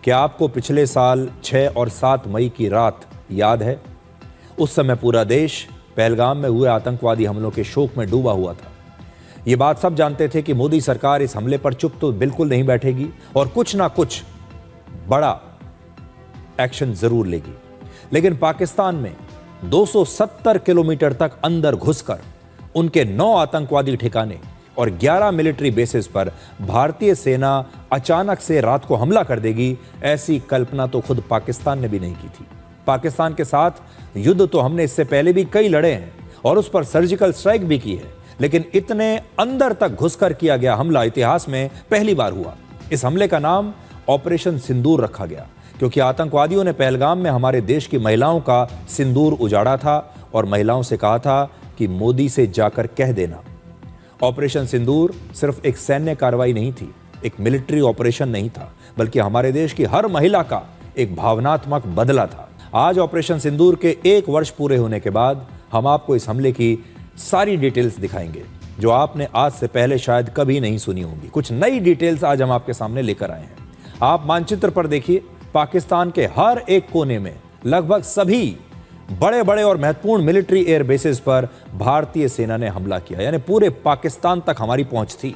क्या आपको पिछले साल 6 और 7 मई की रात याद है? उस समय पूरा देश पहलगाम में हुए आतंकवादी हमलों के शोक में डूबा हुआ था। ये बात सब जानते थे कि मोदी सरकार इस हमले पर चुप तो बिल्कुल नहीं बैठेगी और कुछ ना कुछ बड़ा एक्शन जरूर लेगी। लेकिन पाकिस्तान में 270 किलोमीटर तक अंदर घुसकर उनके 9 आतंकवादी ठिकाने और 11 मिलिट्री बेसिस पर भारतीय सेना अचानक से रात को हमला कर देगी, ऐसी कल्पना तो खुद पाकिस्तान ने भी नहीं की थी। पाकिस्तान के साथ युद्ध तो हमने इससे पहले भी कई लड़े हैं और उस पर सर्जिकल स्ट्राइक भी की है, लेकिन इतने अंदर तक घुसकर किया गया हमला इतिहास में पहली बार हुआ। इस हमले का नाम ऑपरेशन सिंदूर रखा गया क्योंकि आतंकवादियों ने पहलगाम में हमारे देश की महिलाओं का सिंदूर उजाड़ा था और महिलाओं से कहा था कि मोदी से जाकर कह देना। ऑपरेशन सिंदूर सिर्फ एक सैन्य कार्रवाई नहीं थी, एक मिलिट्री ऑपरेशन नहीं था, बल्कि हमारे देश की हर महिला का एक भावनात्मक बदला था। आज ऑपरेशन सिंदूर के 1 वर्ष पूरे होने के बाद हम आपको इस हमले की सारी डिटेल्स दिखाएंगे जो आपने आज से पहले शायद कभी नहीं सुनी होंगी। कुछ नई डिटेल्स आज हम आपके सामने लेकर आए हैं। आप मानचित्र पर देखिए, पाकिस्तान के हर एक कोने में लगभग सभी बड़े बड़े और महत्वपूर्ण मिलिट्री एयर बेसिस पर भारतीय सेना ने हमला किया, यानी पूरे पाकिस्तान तक हमारी पहुंच थी।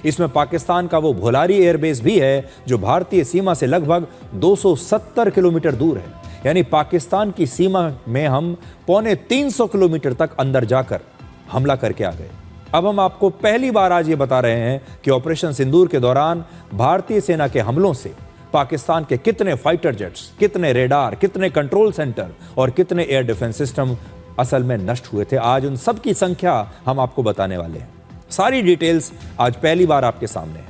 इसमें पाकिस्तान का वो भोलारी एयरबेस भी है जो भारतीय सीमा से लगभग 270 किलोमीटर दूर है, यानी पाकिस्तान की सीमा में हम 250 किलोमीटर तक अंदर जाकर हमला करके आ गए। अब हम आपको पहली बार आज ये बता रहे हैं कि ऑपरेशन सिंदूर के दौरान भारतीय सेना के हमलों से पाकिस्तान के कितने फाइटर जेट्स, कितने रेडार, कितने कंट्रोल सेंटर और कितने एयर डिफेंस सिस्टम असल में नष्ट हुए थे। आज उन सब की संख्या हम आपको बताने वाले हैं। सारी डिटेल्स आज पहली बार आपके सामने है।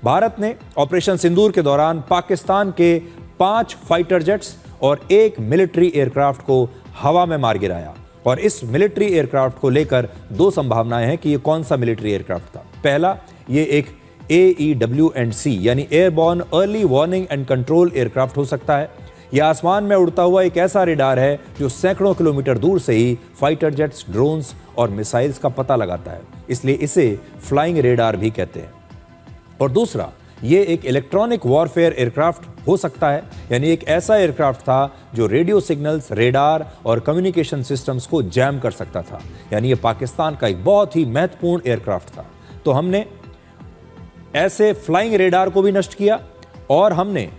भारत ने ऑपरेशन सिंदूर के दौरान पाकिस्तान के 5 फाइटर जेट्स और 1 मिलिट्री एयरक्राफ्ट को हवा में मार गिराया और इस मिलिट्री एयरक्राफ्ट को लेकर 2 संभावनाएं हैं कि ये कौन सा मिलिट्री एयरक्राफ्ट था। पहला, ये एक AEW&C यानी airborne early warning and control aircraft हो सकता है। यह आसमान में उड़ता हुआ एक ऐसा रेडार है जो सैकड़ों किलोमीटर दूर से ही फाइटर जेट्स, ड्रोन्स और मिसाइल्स का पता लगाता है, इसलिए इसे फ्लाइंग रेडार भी कहते हैं। और दूसरा, ये एक इलेक्ट्रॉनिक वॉरफेयर एयरक्राफ्ट हो सकता है, यानी एक ऐसा एयरक्राफ्ट था जो रेडियो सिग्नल्स, रेडार और कम्युनिकेशन सिस्टम्स को जैम कर सकता था, यानी ये पाकिस्तान का एक बहुत ही महत्वपूर्ण एयरक्राफ्ट था। तो हमने ऐसे फ्लाइंग रेडार को भी नष्ट किया और हमने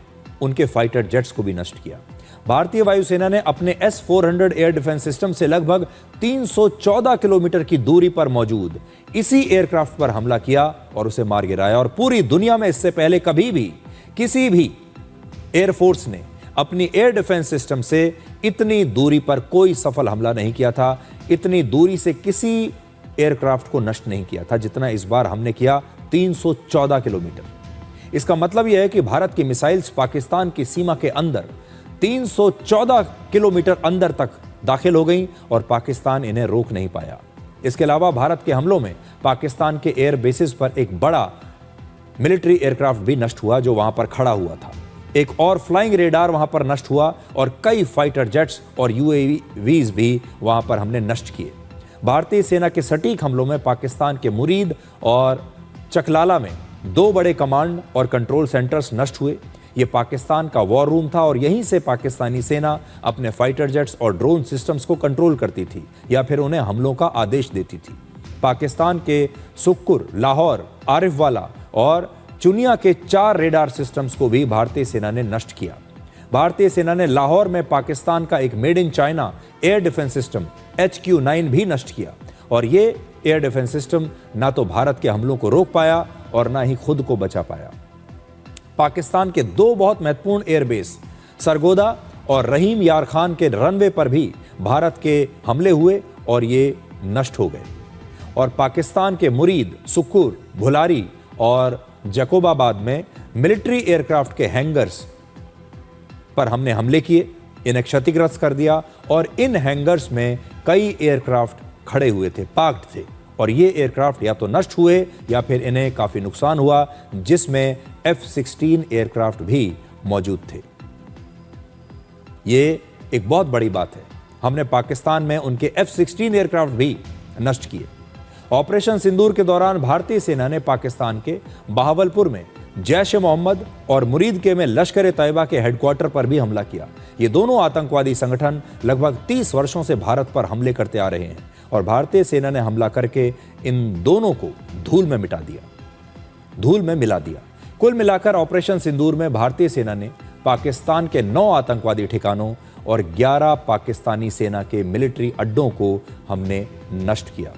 उनके फाइटर जेट्स को भी नष्ट किया। भारतीय वायुसेना ने अपने S-400 एयर डिफेंस सिस्टम से लगभग 314 किलोमीटर की दूरी पर मौजूद इसी एयरक्राफ्ट पर हमला किया और उसे मार गिराया। और पूरी दुनिया में इससे पहले कभी भी किसी भी एयरफोर्स ने अपनी एयर डिफेंस सिस्टम से इतनी दूरी पर कोई सफल हमला नहीं किया था, इतनी दूरी से किसी एयरक्राफ्ट को नष्ट नहीं किया था जितना इस बार हमने किया, 314 किलोमीटर। इसका मतलब यह है कि भारत की मिसाइल्स पाकिस्तान की सीमा के अंदर 314 किलोमीटर अंदर तक दाखिल हो गईं और पाकिस्तान इन्हें रोक नहीं पाया। इसके अलावा भारत के हमलों में पाकिस्तान के एयर बेसिस पर एक बड़ा मिलिट्री एयरक्राफ्ट भी नष्ट हुआ जो वहां पर खड़ा हुआ था। एक और फ्लाइंग रेडार वहां पर नष्ट हुआ और कई फाइटर जेट्स और UAVs भी वहां पर हमने नष्ट किए। भारतीय सेना के सटीक हमलों में पाकिस्तान के मुरीद और चकलाला में 2 बड़े कमांड और कंट्रोल सेंटर्स नष्ट हुए। ये पाकिस्तान का वॉर रूम था और यहीं से पाकिस्तानी सेना अपने फाइटर जेट्स और ड्रोन सिस्टम्स को कंट्रोल करती थी या फिर उन्हें हमलों का आदेश देती थी। पाकिस्तान के सुक्कुर, लाहौर, आरिफवाला और चुनिया के 4 रेडार सिस्टम्स को भी भारतीय सेना ने नष्ट किया। भारतीय सेना ने लाहौर में पाकिस्तान का एक made in China air defence system HQ-9 भी नष्ट किया और ये एयर डिफेंस सिस्टम ना तो भारत के हमलों को रोक पाया और ना ही खुद को बचा पाया। पाकिस्तान के 2 बहुत महत्वपूर्ण एयरबेस सरगोदा और रहीम यार खान के रनवे पर भी भारत के हमले हुए और ये नष्ट हो गए। और पाकिस्तान के मुरीद, सुक्कुर, भुलारी और जकोबाबाद में मिलिट्री एयरक्राफ्ट के हैंगर्स पर हमने हमले किए, इन्हें क्षतिग्रस्त कर दिया और इन हैंगर्स में कई एयरक्राफ्ट खड़े हुए थे, पार्क्ड थे और ये एयरक्राफ्ट या तो नष्ट हुए या फिर इन्हें काफी नुकसान हुआ, जिसमें F-16 एयरक्राफ्ट भी मौजूद थे। ये एक बहुत बड़ी बात है। हमने पाकिस्तान में उनके F-16 एयरक्राफ्ट भी नष्ट किए। ऑपरेशन सिंदूर के दौरान भारतीय सेना ने पाकिस्तान के बहावलपुर में जैश ए मोहम्मद और मुरीद के में लश्कर ए तैयबा के हेडक्वार्टर पर भी हमला किया। ये दोनों आतंकवादी संगठन लगभग 30 वर्षों से भारत पर हमले करते आ रहे हैं और भारतीय सेना ने हमला करके इन दोनों को धूल में मिला दिया। कुल मिलाकर ऑपरेशन सिंदूर में भारतीय सेना ने पाकिस्तान के 9 आतंकवादी ठिकानों और 11 पाकिस्तानी सेना के मिलिट्री अड्डों को हमने नष्ट किया।